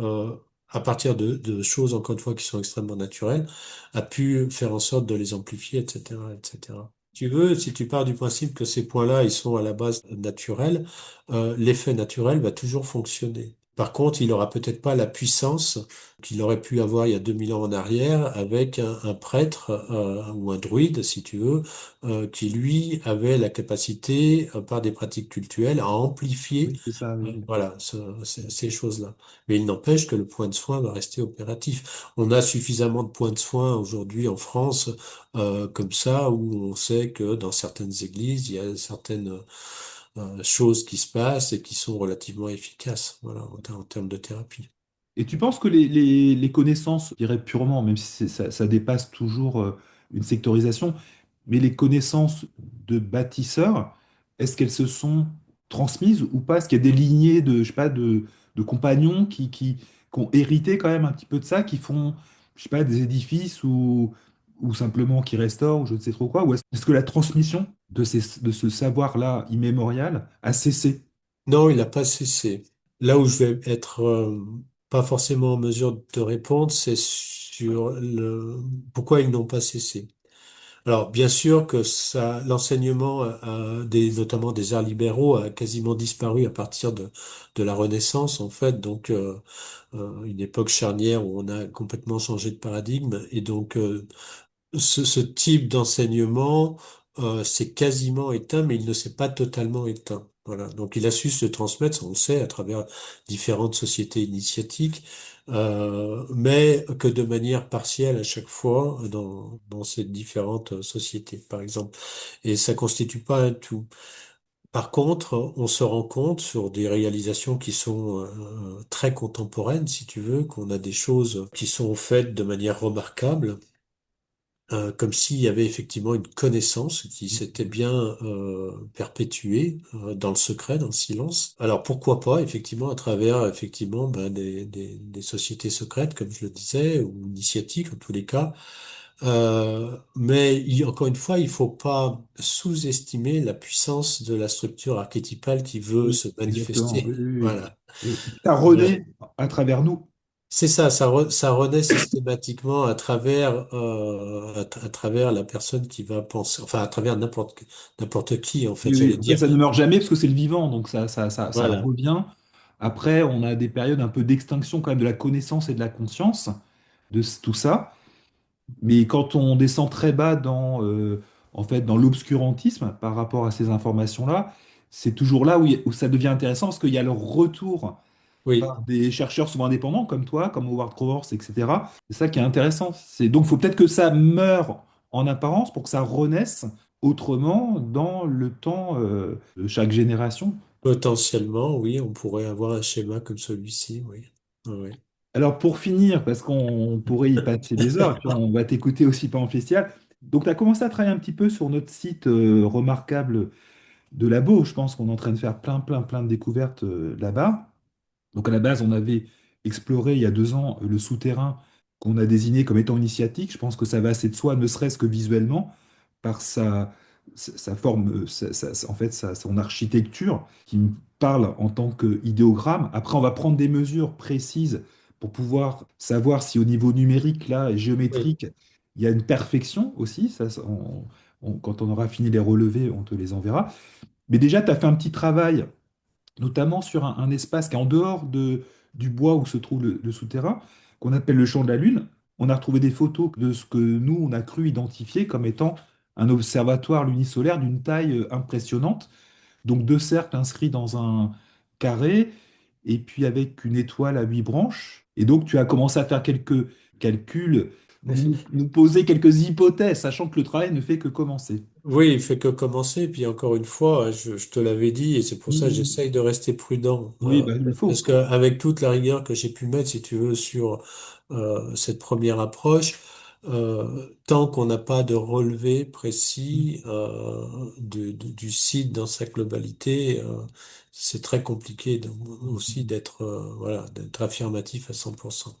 à partir de choses, encore une fois, qui sont extrêmement naturelles, a pu faire en sorte de les amplifier, etc., etc. Tu veux, si tu pars du principe que ces points-là, ils sont à la base naturels, l'effet naturel va toujours fonctionner. Par contre, il aura peut-être pas la puissance qu'il aurait pu avoir il y a 2000 ans en arrière avec un prêtre ou un druide, si tu veux, qui lui avait la capacité, par des pratiques cultuelles, à amplifier Oui, c'est ça, oui, oui. voilà, ces choses-là. Mais il n'empêche que le point de soin va rester opératif. On a suffisamment de points de soin aujourd'hui en France, comme ça, où on sait que dans certaines églises, il y a certaines choses qui se passent et qui sont relativement efficaces, voilà, en termes de thérapie. Et tu penses que les connaissances, je dirais purement, même si ça dépasse toujours une sectorisation, mais les connaissances de bâtisseurs, est-ce qu'elles se sont transmises ou pas? Est-ce qu'il y a des lignées de, je sais pas, de compagnons qui ont hérité quand même un petit peu de ça, qui font, je sais pas, des édifices ou simplement qui restaurent ou je ne sais trop quoi? Ou est-ce que la transmission de ce savoir-là immémorial a cessé? Non, il n'a pas cessé. Là où je vais être pas forcément en mesure de te répondre, c'est sur pourquoi ils n'ont pas cessé. Alors, bien sûr que l'enseignement, notamment des arts libéraux, a quasiment disparu à partir de la Renaissance, en fait. Donc, une époque charnière où on a complètement changé de paradigme. Et donc, ce type d'enseignement s'est quasiment éteint, mais il ne s'est pas totalement éteint. Voilà. Donc il a su se transmettre, ça on le sait, à travers différentes sociétés initiatiques, mais que de manière partielle à chaque fois dans ces différentes sociétés, par exemple. Et ça constitue pas un tout. Par contre, on se rend compte sur des réalisations qui sont très contemporaines, si tu veux, qu'on a des choses qui sont faites de manière remarquable comme s'il y avait effectivement une connaissance qui s'était bien perpétuée dans le secret, dans le silence. Alors pourquoi pas, effectivement, à travers effectivement ben, des sociétés secrètes, comme je le disais, ou initiatiques en tous les cas. Encore une fois, il faut pas sous-estimer la puissance de la structure archétypale qui veut Oui, se exactement. Oui, manifester. oui, Voilà. oui. Et ça Voilà. renaît à travers nous. C'est ça, ça renaît systématiquement à travers la personne qui va penser, enfin à travers n'importe qui en fait, Oui, oui. j'allais En fait, dire. ça ne meurt jamais parce que c'est le vivant, donc ça Voilà. revient. Après, on a des périodes un peu d'extinction quand même de la connaissance et de la conscience tout ça. Mais quand on descend très bas en fait, dans l'obscurantisme par rapport à ces informations-là, c'est toujours là où ça devient intéressant parce qu'il y a le retour Oui, par des chercheurs souvent indépendants comme toi, comme Howard Crowers, etc. C'est ça qui est intéressant. Donc, il faut peut-être que ça meure en apparence pour que ça renaisse autrement dans le temps de chaque génération. potentiellement, oui, on pourrait avoir un schéma comme celui-ci, oui. Oui. Alors, pour finir, parce qu'on pourrait y passer des heures, et puis on va t'écouter aussi pendant le festival. Donc, tu as commencé à travailler un petit peu sur notre site remarquable de labo. Je pense qu'on est en train de faire plein, plein, plein de découvertes là-bas. Donc à la base, on avait exploré il y a 2 ans le souterrain qu'on a désigné comme étant initiatique. Je pense que ça va assez de soi, ne serait-ce que visuellement, par sa forme, en fait, son architecture, qui me parle en tant qu'idéogramme. Après, on va prendre des mesures précises pour pouvoir savoir si au niveau numérique, là, et Oui. géométrique, il y a une perfection aussi. Quand on aura fini les relevés, on te les enverra. Mais déjà, tu as fait un petit travail notamment sur un espace qui est en dehors du bois où se trouve le souterrain, qu'on appelle le champ de la Lune. On a retrouvé des photos de ce que nous, on a cru identifier comme étant un observatoire lunisolaire d'une taille impressionnante. Donc deux cercles inscrits dans un carré, et puis avec une étoile à 8 branches. Et donc tu as commencé à faire quelques calculs, nous poser quelques hypothèses, sachant que le travail ne fait que commencer. Oui, il fait que commencer. Puis encore une fois, je te l'avais dit, et c'est pour ça que Mm. j'essaye de rester prudent. Oui, bah, il le Parce faut. qu'avec toute la rigueur que j'ai pu mettre, si tu veux, sur cette première approche, tant qu'on n'a pas de relevé précis du site dans sa globalité, c'est très compliqué aussi d'être voilà, d'être affirmatif à 100%.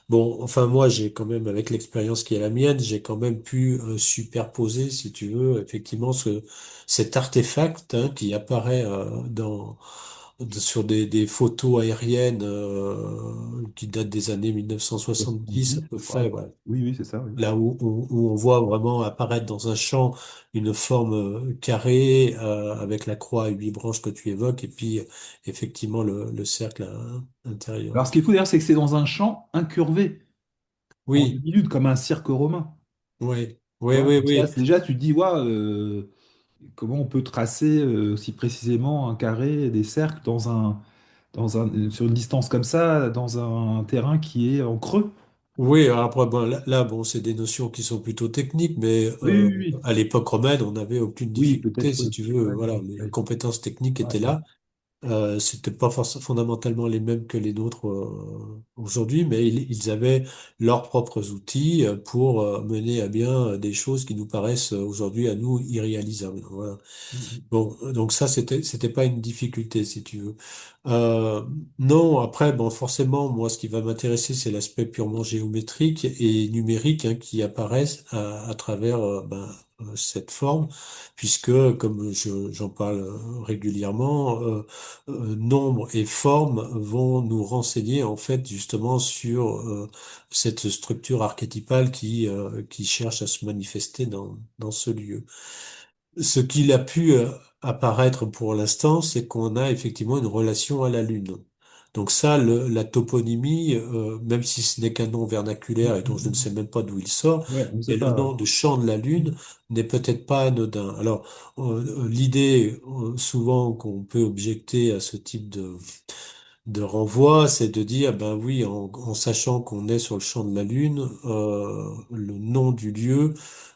Bon, enfin moi j'ai quand même, avec l'expérience qui est la mienne, j'ai quand même pu superposer, si tu veux, effectivement cet artefact hein, qui apparaît sur des photos aériennes qui datent des années 1970 à 70, peu je près, crois. voilà. Oui, oui, c'est ça, oui. Là où on voit vraiment apparaître dans un champ une forme carrée avec la croix à 8 branches que tu évoques et puis effectivement le cercle intérieur. Alors, ce qu'il faut dire, c'est que c'est dans un champ incurvé, en Oui, 2 minutes, comme un cirque romain. oui, Tu oui, vois, oui, donc ça, oui. déjà, tu te dis, ouais, comment on peut tracer aussi précisément un carré et des cercles sur une distance comme ça, dans un terrain qui est en creux. Oui, alors après, bon, bon, c'est des notions qui sont plutôt techniques, mais Oui, oui, oui. à l'époque romaine, on n'avait aucune Oui, difficulté, peut-être, si oui. tu veux. Ouais, Voilà, ouais, les ouais, compétences techniques ouais, étaient ouais. là. C'était pas forcément fondamentalement les mêmes que les nôtres aujourd'hui, mais ils avaient leurs propres outils pour mener à bien des choses qui nous paraissent aujourd'hui à nous irréalisables. Voilà. Mhm. Bon, donc ça, c'était pas une difficulté, si tu veux. Euh, non, après, bon, forcément, moi, ce qui va m'intéresser, c'est l'aspect purement géométrique et numérique hein, qui apparaissent à travers cette forme, puisque, comme j'en parle régulièrement, nombre et forme vont nous renseigner en fait justement sur cette structure archétypale qui cherche à se manifester dans ce lieu. Ce qu'il a pu apparaître pour l'instant, c'est qu'on a effectivement une relation à la Lune. Donc ça, la toponymie, même si ce n'est qu'un nom vernaculaire et dont je ne sais Mhm. même pas d'où il sort, Ouais, on ne sait mais le pas. nom de champ de la Lune n'est peut-être pas anodin. Alors, l'idée souvent qu'on peut objecter à ce type de renvoi, c'est de dire, ben oui, en sachant qu'on est sur le champ de la Lune, le nom du lieu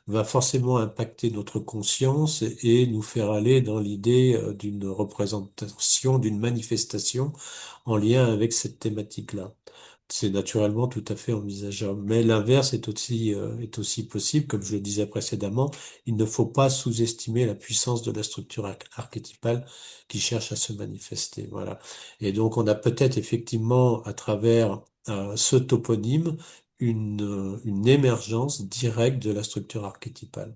va forcément impacter notre conscience et nous faire aller dans l'idée d'une représentation, d'une manifestation en lien avec cette thématique-là. C'est naturellement tout à fait envisageable. Mais l'inverse est aussi possible, comme je le disais précédemment. Il ne faut pas sous-estimer la puissance de la structure archétypale qui cherche à se manifester. Voilà. Et donc, on a peut-être effectivement, à travers ce toponyme, une émergence directe de la structure archétypale.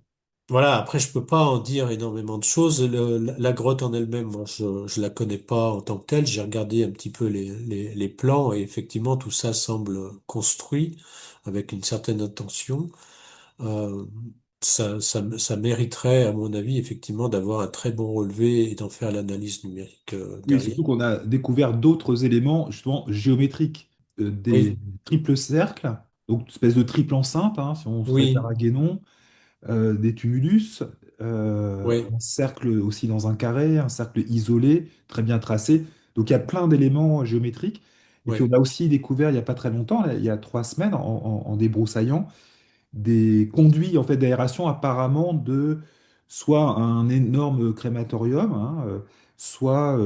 Voilà, après, je peux pas en dire énormément de choses. La grotte en elle-même, moi, je la connais pas en tant que telle. J'ai regardé un petit peu les plans et effectivement, tout ça semble construit avec une certaine intention. Euh, ça mériterait, à mon avis, effectivement, d'avoir un très bon relevé et d'en faire l'analyse numérique Oui, derrière. surtout qu'on a découvert d'autres éléments, justement, géométriques, des Oui, triples cercles, donc une espèce de triple enceinte, hein, si on se réfère oui, à Guénon, des tumulus, oui, un cercle aussi dans un carré, un cercle isolé, très bien tracé. Donc il y a plein d'éléments géométriques. Et puis on oui, a aussi découvert, il n'y a pas très longtemps, là, il y a 3 semaines, en débroussaillant, des conduits en fait d'aération apparemment de soit un énorme crématorium, hein, soit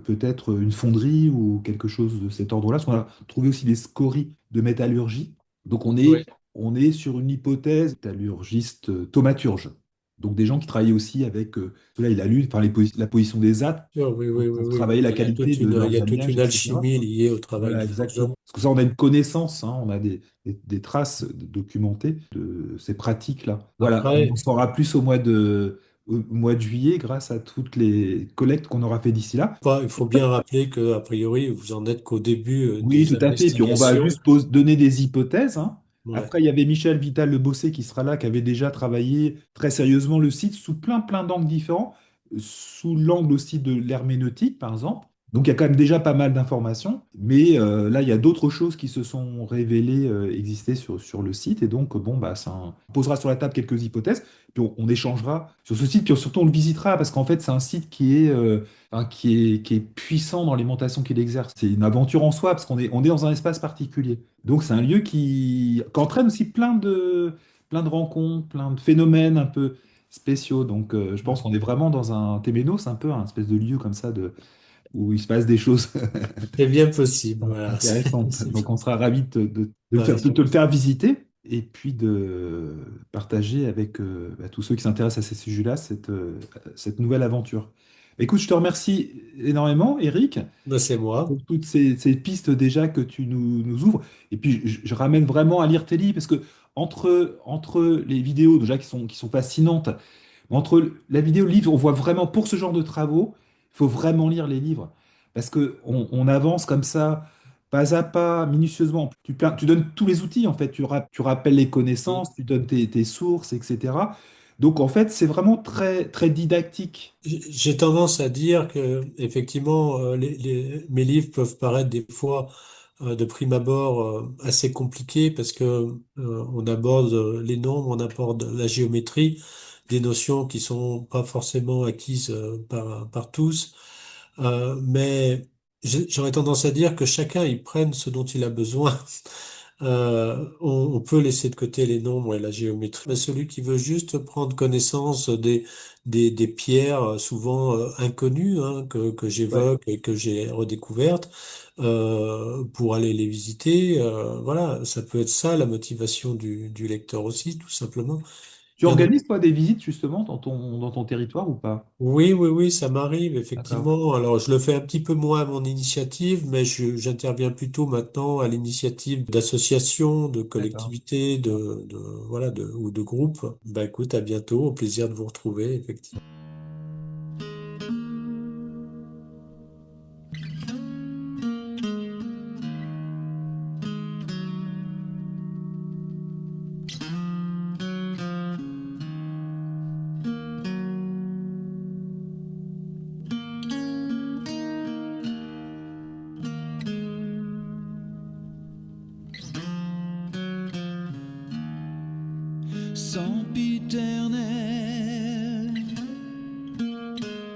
peut-être une fonderie ou quelque chose de cet ordre-là. Parce qu'on a trouvé aussi des scories de métallurgie. Donc oui. on est sur une hypothèse métallurgiste thaumaturge. Donc des gens qui travaillaient aussi avec là, il a lu enfin, la position des âtres Oui, oui, oui, oui, pour oui. travailler la Il y a qualité de il y leurs a toute alliages, une etc. alchimie liée au travail Voilà, du exactement. forgeron. Parce que ça, on a une connaissance, hein, on a des traces documentées de ces pratiques-là. Voilà, on en Après, saura plus au mois de juillet grâce à toutes les collectes qu'on aura fait d'ici là. il faut bien rappeler que, a priori, vous en êtes qu'au début Oui, des tout à fait. Puis on va investigations. juste donner des hypothèses, hein. Ouais. Après, il y avait Michel Vital-Le Bossé qui sera là, qui avait déjà travaillé très sérieusement le site sous plein d'angles différents, sous l'angle aussi de l'herméneutique, par exemple. Donc il y a quand même déjà pas mal d'informations, mais là, il y a d'autres choses qui se sont révélées exister sur le site, et donc bon, bah, on posera sur la table quelques hypothèses, puis on échangera sur ce site, puis surtout on le visitera, parce qu'en fait, c'est un site qui est puissant dans l'alimentation qu'il exerce. C'est une aventure en soi, parce on est dans un espace particulier. Donc c'est un lieu qui entraîne aussi plein de rencontres, plein de phénomènes un peu spéciaux. Donc je pense qu'on est vraiment dans un Téménos, un peu un espèce de lieu comme ça où il se passe des choses C'est bien possible, voilà. intéressantes. Donc on sera ravis Ouais. de te le faire visiter et puis de partager avec tous ceux qui s'intéressent à ces sujets-là cette nouvelle aventure. Écoute, je te remercie énormément, Eric, Ben, c'est moi. pour toutes ces pistes déjà que tu nous ouvres. Et puis, je ramène vraiment à lire tes livres, parce que entre les vidéos déjà qui sont fascinantes, entre la vidéo et le livre, on voit vraiment, pour ce genre de travaux, il faut vraiment lire les livres. Parce que on avance comme ça, pas à pas, minutieusement. Tu donnes tous les outils, en fait. Tu rappelles les connaissances, tu donnes tes sources, etc. Donc, en fait, c'est vraiment très didactique. J'ai tendance à dire que effectivement, mes livres peuvent paraître des fois de prime abord assez compliqués parce que on aborde les nombres, on aborde la géométrie, des notions qui sont pas forcément acquises par tous. Mais j'aurais tendance à dire que chacun y prenne ce dont il a besoin. On peut laisser de côté les nombres et la géométrie, mais celui qui veut juste prendre connaissance des pierres souvent inconnues hein, que Ouais. j'évoque et que j'ai redécouvertes pour aller les visiter, voilà, ça peut être ça la motivation du lecteur aussi, tout simplement. Tu Il y en a organises, toi, des visites, justement, dans ton territoire ou pas? Oui, oui, oui, ça m'arrive D'accord. effectivement. Alors, je le fais un petit peu moins à mon initiative, mais j'interviens plutôt maintenant à l'initiative d'associations, de D'accord. collectivités, voilà, ou de groupes. Bah, écoute, à bientôt. Au plaisir de vous retrouver, effectivement. Sempiternel,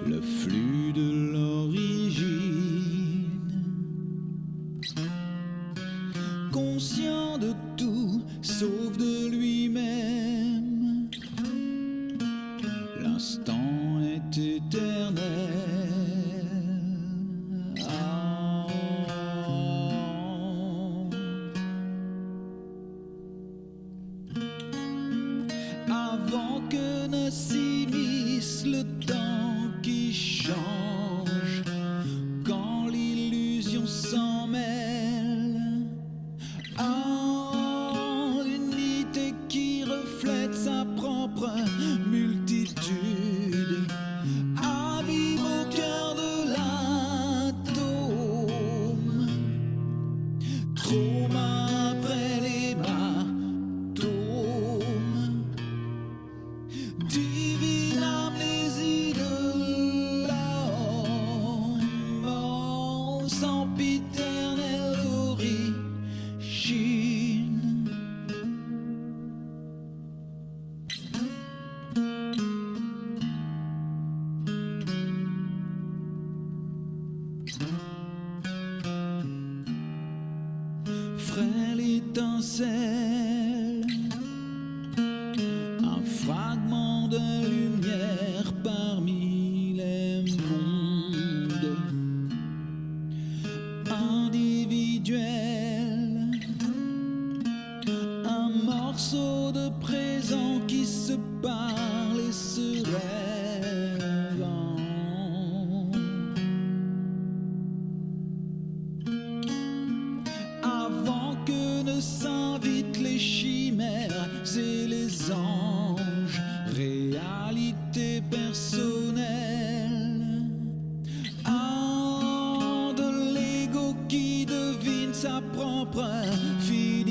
le flux de l'origine, conscient de tout sauf de lui-même, l'instant est éternel. Ah. Avant que ne s'immisce le temps qui change, quand l'illusion s'en mêle à l'unité qui reflète sa propre multitude, abîme au cœur de l'atome, trauma après l'hématome. Divine amnésie de l'homme, oh, sempiternelle origine. Frêle étincelle, un fragment de lumière parmi les mondes, individuel, un morceau de présent qui se parle et se rêve sa propre philosophie.